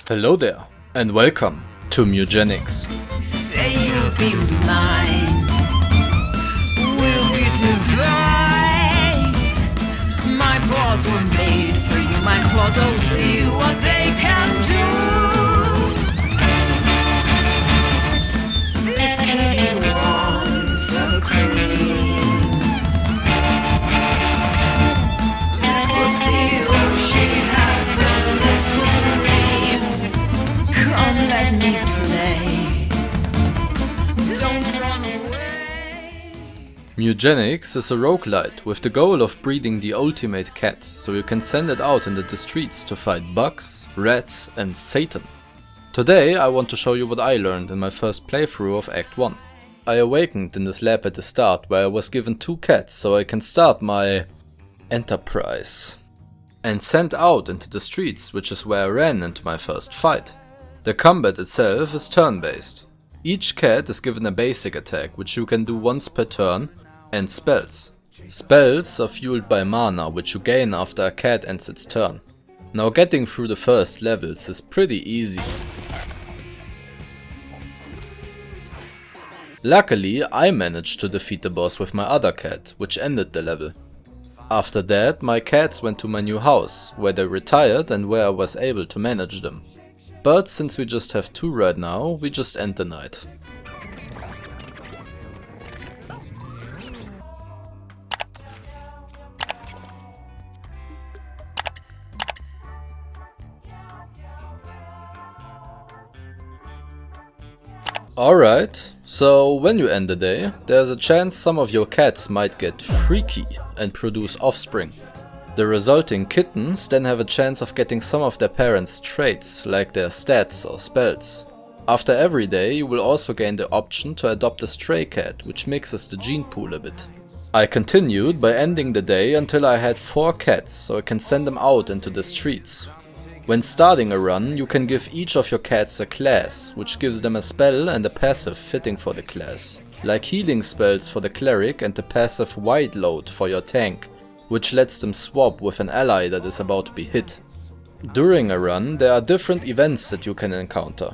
Hello there, and welcome to Mewgenics. Say you'll be mine, we'll be divine. My paws were made for you, my claws will see what they can do. This kitty wants a cream. This pussy, oh, she has a little dream. Come, let me play. Don't run away. Mewgenics is a roguelite with the goal of breeding the ultimate cat, so you can send it out into the streets to fight bugs, rats and Satan. Today I want to show you what I learned in my first playthrough of Act 1. I awakened in this lab at the start where I was given 2 cats so I can start my enterprise and sent out into the streets, which is where I ran into my first fight. The combat itself is turn-based. Each cat is given a basic attack, which you can do once per turn, and spells. Spells are fueled by mana, which you gain after a cat ends its turn. Now getting through the first levels is pretty easy. Luckily, I managed to defeat the boss with my other cat, which ended the level. After that, my cats went to my new house, where they retired and where I was able to manage them. But since we just have 2 right now, we just end the night. Alright, so when you end the day, there's a chance some of your cats might get freaky and produce offspring. The resulting kittens then have a chance of getting some of their parents' traits, like their stats or spells. After every day you will also gain the option to adopt a stray cat, which mixes the gene pool a bit. I continued by ending the day until I had 4 cats, so I can send them out into the streets. When starting a run, you can give each of your cats a class, which gives them a spell and a passive fitting for the class, like healing spells for the cleric and the passive wide load for your tank, which lets them swap with an ally that is about to be hit. During a run, there are different events that you can encounter.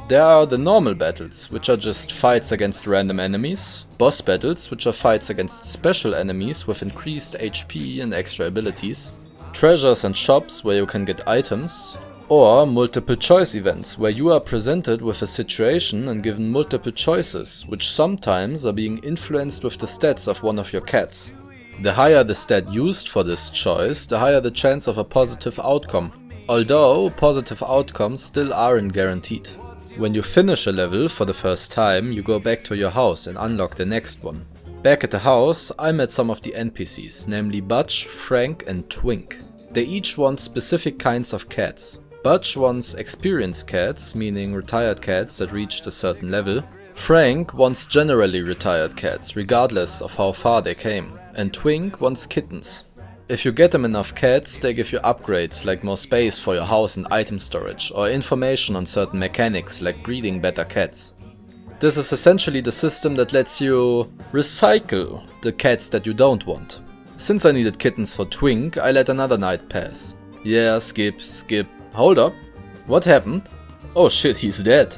There are the normal battles, which are just fights against random enemies, boss battles, which are fights against special enemies with increased HP and extra abilities, treasures and shops where you can get items, or multiple choice events where you are presented with a situation and given multiple choices, which sometimes are being influenced with the stats of one of your cats. The higher the stat used for this choice, the higher the chance of a positive outcome, although positive outcomes still aren't guaranteed. When you finish a level for the first time, you go back to your house and unlock the next one. Back at the house, I met some of the NPCs, namely Butch, Frank and Twink. They each want specific kinds of cats. Butch wants experienced cats, meaning retired cats that reached a certain level. Frank wants generally retired cats, regardless of how far they came. And Twink wants kittens. If you get them enough cats, they give you upgrades like more space for your house and item storage, or information on certain mechanics like breeding better cats. This is essentially the system that lets you recycle the cats that you don't want. Since I needed kittens for Twink, I let another night pass. Yeah, skip. Hold up. What happened? Oh shit, he's dead.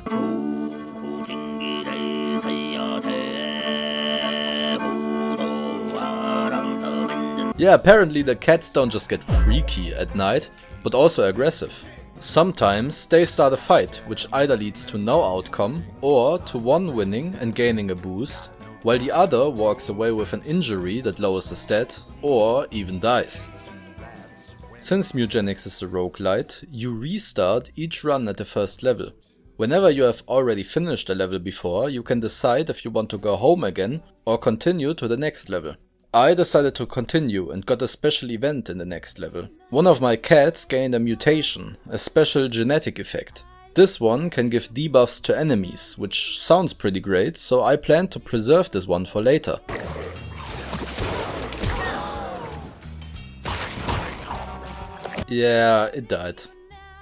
Yeah, apparently the cats don't just get freaky at night, but also aggressive. Sometimes they start a fight, which either leads to no outcome, or to one winning and gaining a boost, while the other walks away with an injury that lowers the stat, or even dies. Since Mewgenics is a roguelite, you restart each run at the first level. Whenever you have already finished a level before, you can decide if you want to go home again, or continue to the next level. I decided to continue and got a special event in the next level. One of my cats gained a mutation, a special genetic effect. This one can give debuffs to enemies, which sounds pretty great, so I plan to preserve this one for later. Yeah, it died.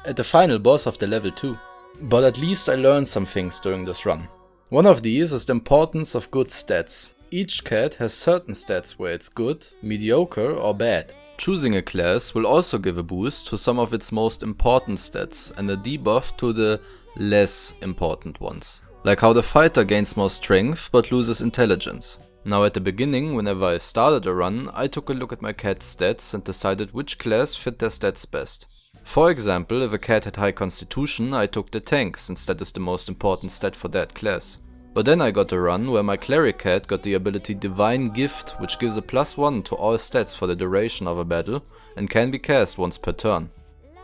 At the final boss of the level 2. But at least I learned some things during this run. One of these is the importance of good stats. Each cat has certain stats where it's good, mediocre or bad. Choosing a class will also give a boost to some of its most important stats and a debuff to the less important ones. Like how the fighter gains more strength but loses intelligence. Now at the beginning, whenever I started a run, I took a look at my cat's stats and decided which class fit their stats best. For example, if a cat had high constitution, I took the tank, since that is the most important stat for that class. But then I got a run where my cleric cat got the ability Divine Gift, which gives a +1 to all stats for the duration of a battle and can be cast once per turn.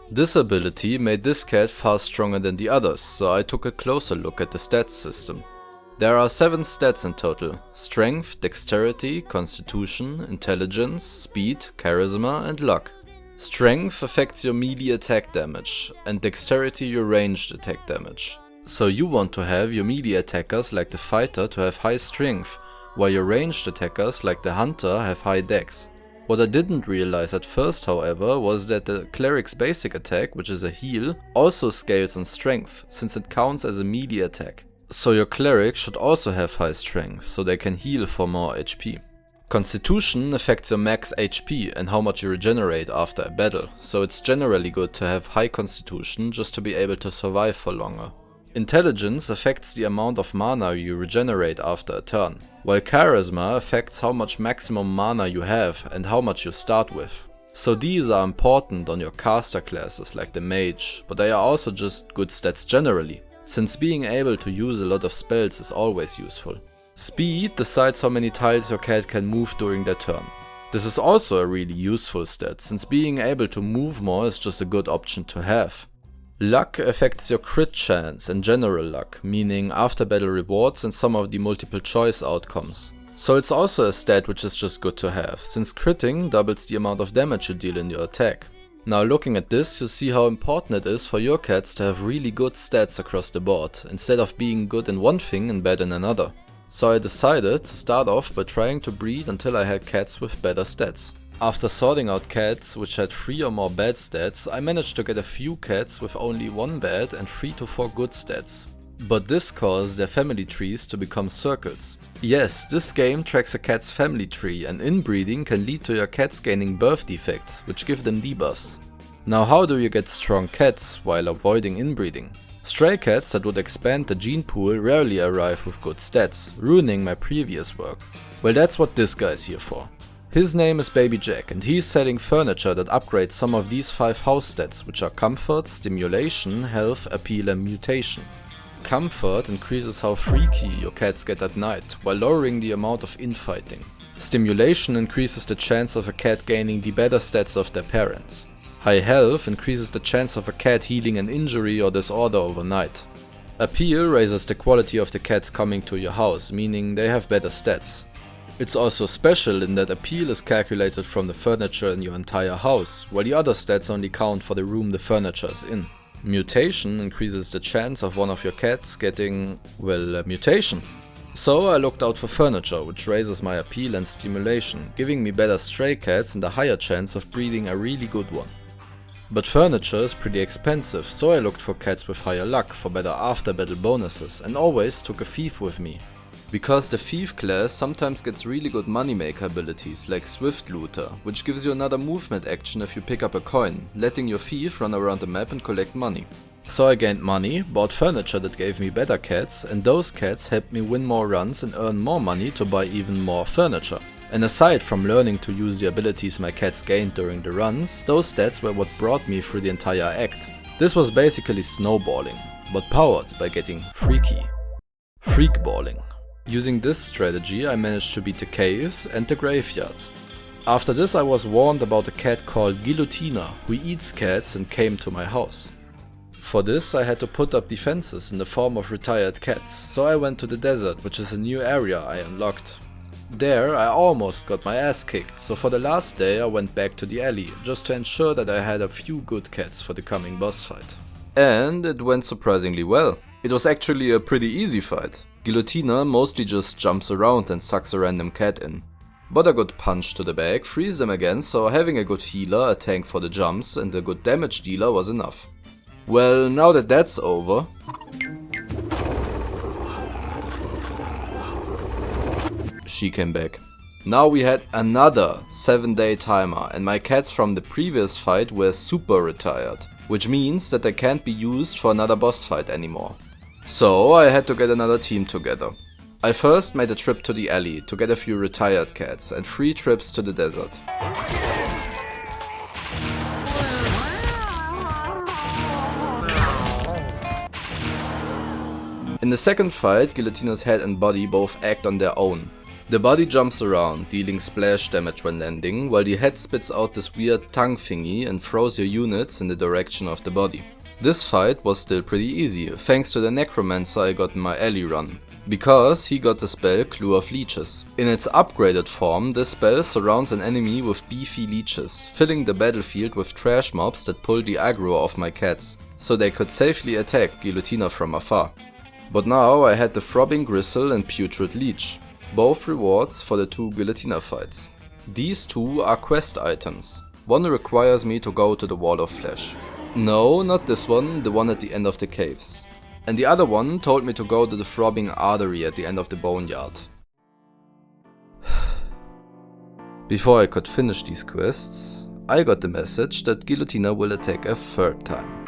This ability made this cat far stronger than the others, so I took a closer look at the stats system. There are 7 stats in total: Strength, Dexterity, Constitution, Intelligence, Speed, Charisma and Luck. Strength affects your melee attack damage, and Dexterity your ranged attack damage. So you want to have your melee attackers like the fighter to have high strength, while your ranged attackers like the hunter have high dex. What I didn't realize at first, however, was that the cleric's basic attack, which is a heal, also scales in strength, since it counts as a melee attack. So your cleric should also have high strength, so they can heal for more HP. Constitution affects your max HP and how much you regenerate after a battle, so it's generally good to have high constitution just to be able to survive for longer. Intelligence affects the amount of mana you regenerate after a turn, while Charisma affects how much maximum mana you have and how much you start with. So these are important on your caster classes like the mage, but they are also just good stats generally, since being able to use a lot of spells is always useful. Speed decides how many tiles your cat can move during their turn. This is also a really useful stat, since being able to move more is just a good option to have. Luck affects your crit chance and general luck, meaning after battle rewards and some of the multiple choice outcomes. So it's also a stat which is just good to have, since critting doubles the amount of damage you deal in your attack. Now looking at this, you see how important it is for your cats to have really good stats across the board, instead of being good in one thing and bad in another. So I decided to start off by trying to breed until I had cats with better stats. After sorting out cats which had 3 or more bad stats, I managed to get a few cats with only 1 bad and 3 to 4 good stats. But this caused their family trees to become circles. Yes, this game tracks a cat's family tree, and inbreeding can lead to your cats gaining birth defects, which give them debuffs. Now how do you get strong cats while avoiding inbreeding? Stray cats that would expand the gene pool rarely arrive with good stats, ruining my previous work. Well, that's what this guy's here for. His name is Baby Jack, and he's selling furniture that upgrades some of these 5 house stats, which are Comfort, Stimulation, Health, Appeal and Mutation. Comfort increases how freaky your cats get at night, while lowering the amount of infighting. Stimulation increases the chance of a cat gaining the better stats of their parents. High health increases the chance of a cat healing an injury or disorder overnight. Appeal raises the quality of the cats coming to your house, meaning they have better stats. It's also special in that appeal is calculated from the furniture in your entire house, while the other stats only count for the room the furniture is in. Mutation increases the chance of one of your cats getting, well, a mutation. So I looked out for furniture, which raises my appeal and stimulation, giving me better stray cats and a higher chance of breeding a really good one. But furniture is pretty expensive, so I looked for cats with higher luck for better after battle bonuses and always took a thief with me. Because the thief class sometimes gets really good moneymaker abilities like Swift Looter, which gives you another movement action if you pick up a coin, letting your thief run around the map and collect money. So I gained money, bought furniture that gave me better cats, and those cats helped me win more runs and earn more money to buy even more furniture. And aside from learning to use the abilities my cats gained during the runs, those stats were what brought me through the entire act. This was basically snowballing, but powered by getting freaky. Freakballing. Using this strategy I managed to beat the caves and the graveyard. After this I was warned about a cat called Guillotina, who eats cats and came to my house. For this I had to put up defenses in the form of retired cats, so I went to the desert, which is a new area I unlocked. There I almost got my ass kicked, so for the last day I went back to the alley, just to ensure that I had a few good cats for the coming boss fight. And it went surprisingly well. It was actually a pretty easy fight. Guillotina mostly just jumps around and sucks a random cat in. But a good punch to the back frees them again, so having a good healer, a tank for the jumps and a good damage dealer was enough. Well, now that that's over... She came back. Now we had another 7-day timer and my cats from the previous fight were super retired, which means that they can't be used for another boss fight anymore. So I had to get another team together. I first made a trip to the alley to get a few retired cats and 3 trips to the desert. In the second fight, Guillotina's head and body both act on their own. The body jumps around, dealing splash damage when landing, while the head spits out this weird tongue thingy and throws your units in the direction of the body. This fight was still pretty easy, thanks to the necromancer I got in my alley run, because he got the spell Clue of Leeches. In its upgraded form, this spell surrounds an enemy with beefy leeches, filling the battlefield with trash mobs that pull the aggro off my cats, so they could safely attack Guillotina from afar. But now I had the Throbbing Gristle and Putrid Leech, both rewards for the 2 Guillotina fights. These 2 are quest items. One requires me to go to the Wall of Flesh. No, not this one, the one at the end of the caves. And the other one told me to go to the Throbbing Artery at the end of the Boneyard. Before I could finish these quests, I got the message that Guillotina will attack a 3rd time.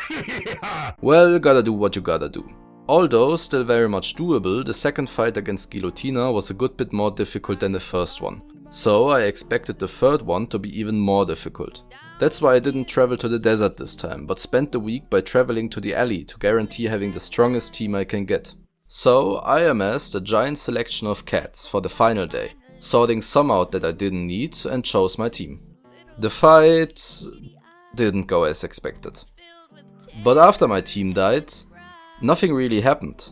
Well, gotta do what you gotta do. Although still very much doable, the second fight against Guillotina was a good bit more difficult than the first one. So I expected the 3rd one to be even more difficult. That's why I didn't travel to the desert this time, but spent the week by traveling to the alley to guarantee having the strongest team I can get. So I amassed a giant selection of cats for the final day, sorting some out that I didn't need and chose my team. The fight didn't go as expected. But after my team died, nothing really happened.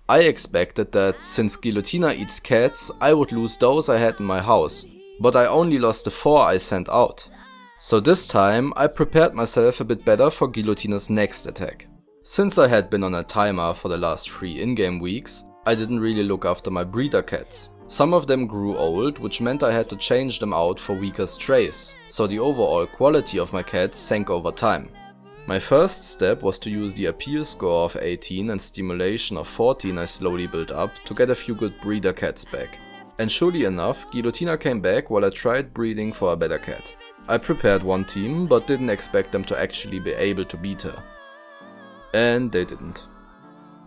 I expected that since Guillotina eats cats, I would lose those I had in my house, but I only lost the 4 I sent out. So this time I prepared myself a bit better for Guillotina's next attack. Since I had been on a timer for the last 3 in-game weeks, I didn't really look after my breeder cats. Some of them grew old, which meant I had to change them out for weaker strays, so the overall quality of my cats sank over time. My first step was to use the appeal score of 18 and stimulation of 14 I slowly built up to get a few good breeder cats back. And surely enough, Guillotina came back while I tried breeding for a better cat. I prepared one team, but didn't expect them to actually be able to beat her. And they didn't.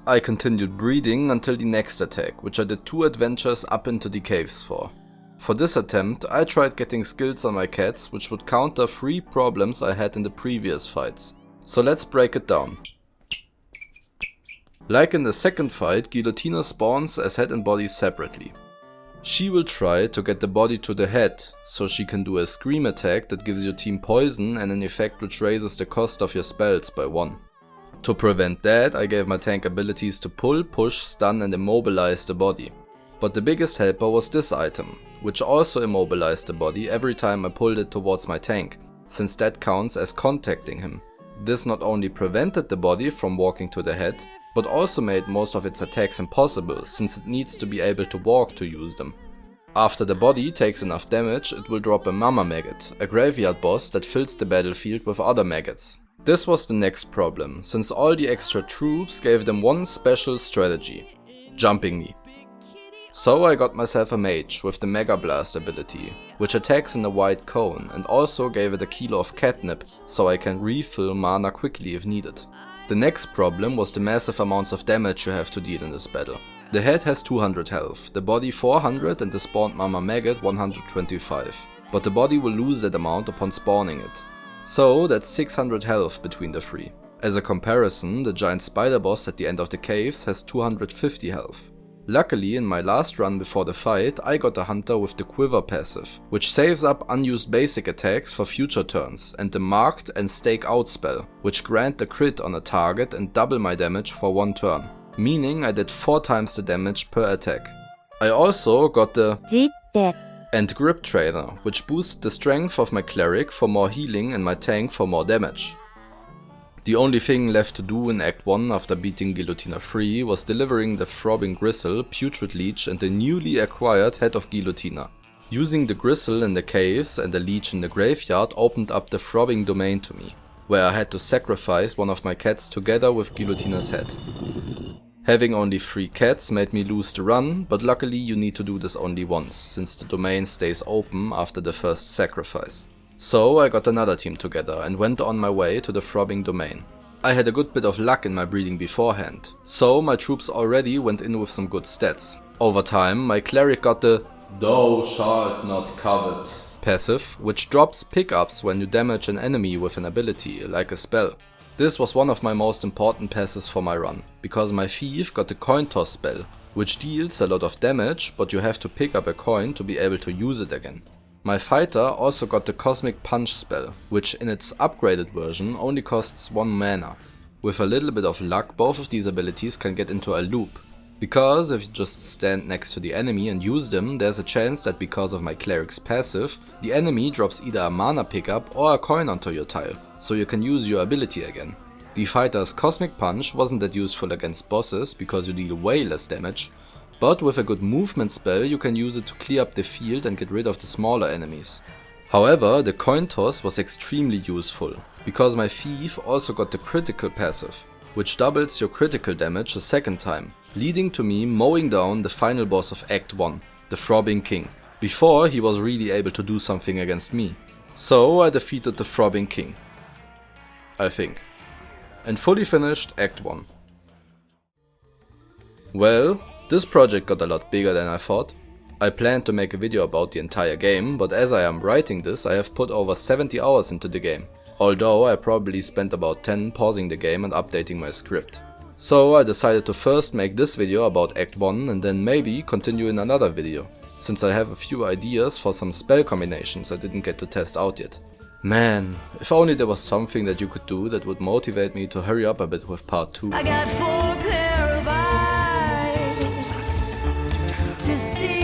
I continued breeding until the next attack, which I did 2 adventures up into the caves for. For this attempt, I tried getting skills on my cats, which would counter 3 problems I had in the previous fights. So let's break it down. Like in the second fight, Guillotina spawns as head and body separately. She will try to get the body to the head, so she can do a scream attack that gives your team poison and an effect which raises the cost of your spells by 1. To prevent that, I gave my tank abilities to pull, push, stun and immobilize the body. But the biggest helper was this item, which also immobilized the body every time I pulled it towards my tank, since that counts as contacting him. This not only prevented the body from walking to the head, but also made most of its attacks impossible, since it needs to be able to walk to use them. After the body takes enough damage, it will drop a Mama Maggot, a graveyard boss that fills the battlefield with other maggots. This was the next problem, since all the extra troops gave them one special strategy: jumping me. So I got myself a mage with the Mega Blast ability, which attacks in a wide cone, and also gave it a kilo of catnip, so I can refill mana quickly if needed. The next problem was the massive amounts of damage you have to deal in this battle. The head has 200 health, the body 400 and the spawned Mama Maggot 125, but the body will lose that amount upon spawning it. So that's 600 health between the 3. As a comparison, the giant spider boss at the end of the caves has 250 health. Luckily, in my last run before the fight, I got a hunter with the quiver passive, which saves up unused basic attacks for future turns, and the marked and stake out spell, which grant the crit on a target and double my damage for 1 turn, meaning I did 4 times the damage per attack. I also got the didnt and grip trainer, which boosted the strength of my cleric for more healing and my tank for more damage. The only thing left to do in Act 1 after beating Guillotina 3 was delivering the Throbbing Gristle, Putrid Leech and the newly acquired Head of Guillotina. Using the Gristle in the caves and the Leech in the graveyard opened up the Throbbing domain to me, where I had to sacrifice one of my cats together with Guillotina's head. Having only 3 cats made me lose the run, but luckily you need to do this only once, since the domain stays open after the first sacrifice. So I got another team together and went on my way to the Throbbing domain. I had a good bit of luck in my breeding beforehand, so my troops already went in with some good stats. Over time my cleric got the "Thou shalt not covet" passive, which drops pickups when you damage an enemy with an ability, like a spell. This was one of my most important passives for my run, because my thief got the coin toss spell, which deals a lot of damage, but you have to pick up a coin to be able to use it again. My fighter also got the cosmic punch spell, which in its upgraded version only costs 1 mana. With a little bit of luck, both of these abilities can get into a loop, because if you just stand next to the enemy and use them, there's a chance that because of my cleric's passive, the enemy drops either a mana pickup or a coin onto your tile, so you can use your ability again. The fighter's cosmic punch wasn't that useful against bosses because you deal way less damage, but with a good movement spell you can use it to clear up the field and get rid of the smaller enemies. However, the coin toss was extremely useful, because my thief also got the critical passive, which doubles your critical damage a second time, leading to me mowing down the final boss of Act 1, the Throbbing King, before he was really able to do something against me. So I defeated the Throbbing King, I think, and fully finished Act 1. Well, this project got a lot bigger than I thought. I planned to make a video about the entire game, but as I am writing this, I have put over 70 hours into the game, although I probably spent about 10 pausing the game and updating my script. So I decided to first make this video about Act 1 and then maybe continue in another video, since I have a few ideas for some spell combinations I didn't get to test out yet. Man, if only there was something that you could do that would motivate me to hurry up a bit with part 2. I got 4 pair of eyes to see